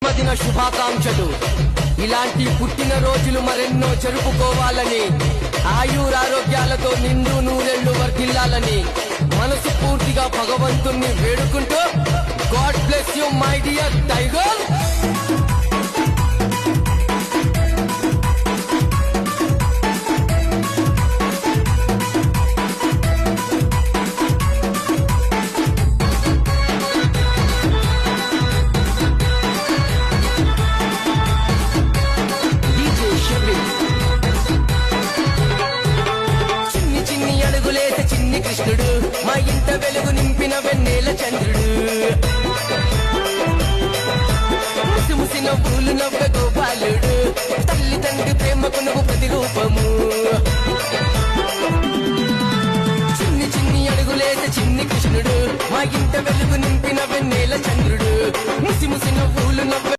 జన్మదిన శుభాకాంక్షలు. ఇలాంటి పుట్టిన రోజులు మరెన్నో జరుపుకోవాలని, ఆయురారోగ్యాలతో నిండు నూరెళ్లు వర్ధిల్లాలని మనసు పూర్తిగా భగవంతుణ్ణి వేడుకుంటూ, God bless you my dear tiger. కృష్ణుడు మా ఇంట వెలుగు నింపిన వెన్నెల చంద్రుడు, ముసి నవ్వులు నవ్వే గోపాలుడు, తల్లి తండ్రి ప్రేమకు నువ్వు ప్రతిరూపము. చిన్ని చిన్ని అడుగులేసే చిన్ని కృష్ణుడు మా ఇంట వెలుగు నింపిన వెన్నెల చంద్రుడు, ముసి నవ్వులు నవ్వే